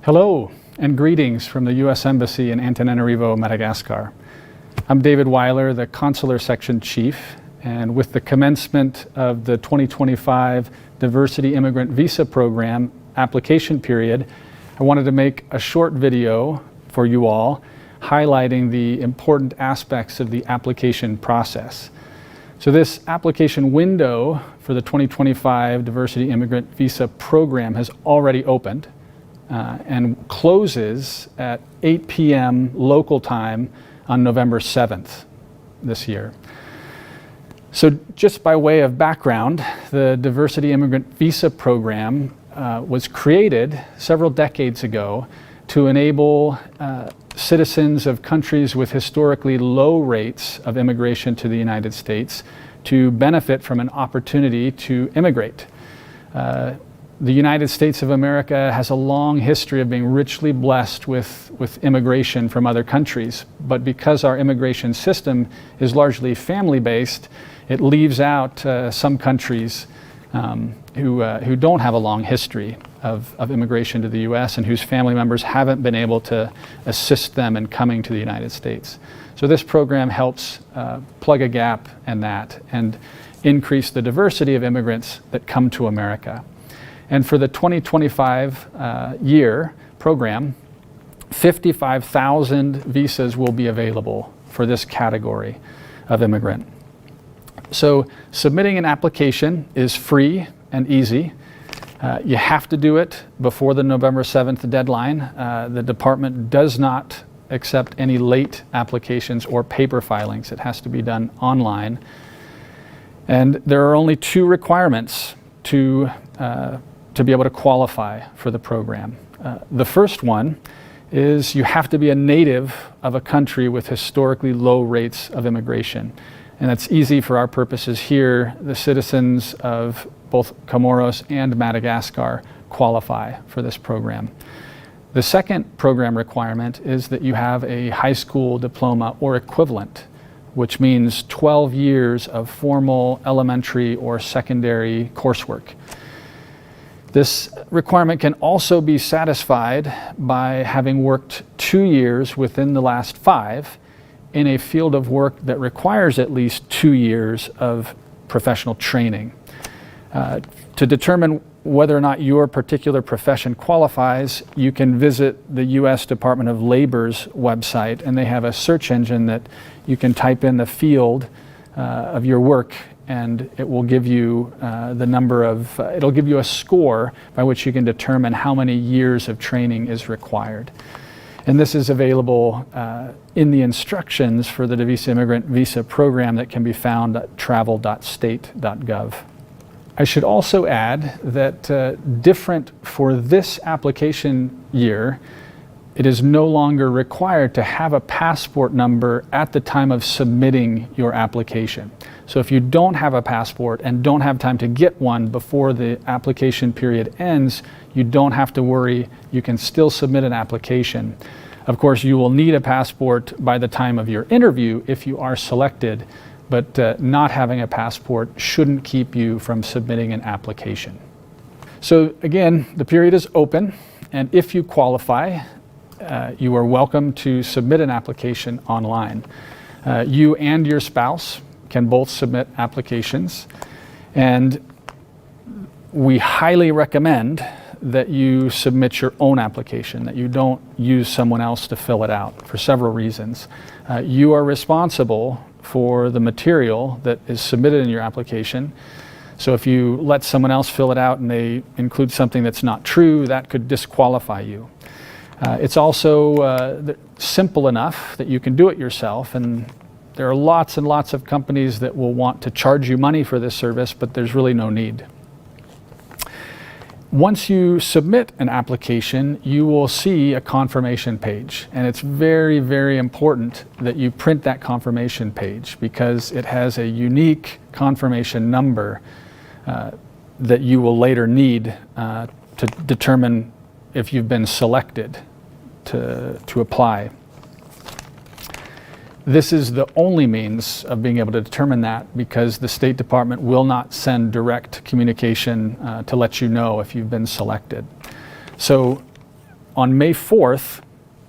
Hello and greetings from the U.S. Embassy in Antananarivo, Madagascar. I'm David Weiler, the Consular Section Chief, and with the commencement of the 2025 Diversity Immigrant Visa Program application period, I wanted to make a short video for you all highlighting the important aspects of the application process. So this application window for the 2025 Diversity Immigrant Visa Program has already opened and closes at 8 p.m. local time on November 7th this year. So just by way of background, the Diversity Immigrant Visa Program was created several decades ago to enable citizens of countries with historically low rates of immigration to the United States to benefit from an opportunity to immigrate. The United States of America has a long history of being richly blessed with immigration from other countries, but because our immigration system is largely family-based, it leaves out some countries who don't have a long history of immigration to the U.S. and whose family members haven't been able to assist them in coming to the United States. So this program helps plug a gap in that and increase the diversity of immigrants that come to America. And for the 2025 year program, 55,000 visas will be available for this category of immigrant. So submitting an application is free and easy. You have to do it before the November 7th deadline. The department does not accept any late applications or paper filings. It has to be done online. And there are only two requirements to be able to qualify for the program. The first one is you have to be a native of a country with historically low rates of immigration. And that's easy for our purposes here. The citizens of both Comoros and Madagascar qualify for this program. The second program requirement is that you have a high school diploma or equivalent, which means 12 years of formal elementary or secondary coursework. This requirement can also be satisfied by having worked 2 years within the last 5 in a field of work that requires at least 2 years of professional training. To determine whether or not your particular profession qualifies, you can visit the U.S. Department of Labor's website, and they have a search engine that you can type in the field of your work, and it will give you it'll give you a score by which you can determine how many years of training is required. And this is available in the instructions for the Diversity Immigrant Visa Program that can be found at travel.state.gov. I should also add that different for this application year, it is no longer required to have a passport number at the time of submitting your application. So if you don't have a passport and don't have time to get one before the application period ends, you don't have to worry. You can still submit an application. Of course, you will need a passport by the time of your interview if you are selected, but not having a passport shouldn't keep you from submitting an application. So again, the period is open, and if you qualify, you are welcome to submit an application online. You and your spouse can both submit applications, and we highly recommend that you submit your own application, that you don't use someone else to fill it out for several reasons. You are responsible for the material that is submitted in your application. So if you let someone else fill it out and they include something that's not true, that could disqualify you. It's also simple enough that you can do it yourself, and there are lots and lots of companies that will want to charge you money for this service, but there's really no need. Once you submit an application, you will see a confirmation page, and it's very, very important that you print that confirmation page because it has a unique confirmation number that you will later need to determine if you've been selected to apply. This is the only means of being able to determine that because the State Department will not send direct communication to let you know if you've been selected. So on May 4th,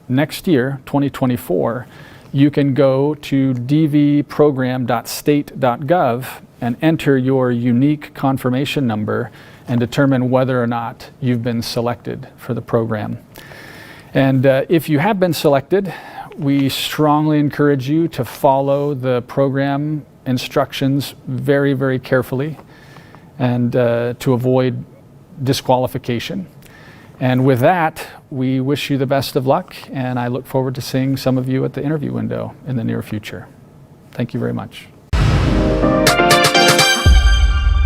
next year, 2024, you can go to dvprogram.state.gov and enter your unique confirmation number and determine whether or not you've been selected for the program. And if you have been selected, we strongly encourage you to follow the program instructions very, very carefully and to avoid disqualification. And with that, we wish you the best of luck, and I look forward to seeing some of you at the interview window in the near future. Thank you very much.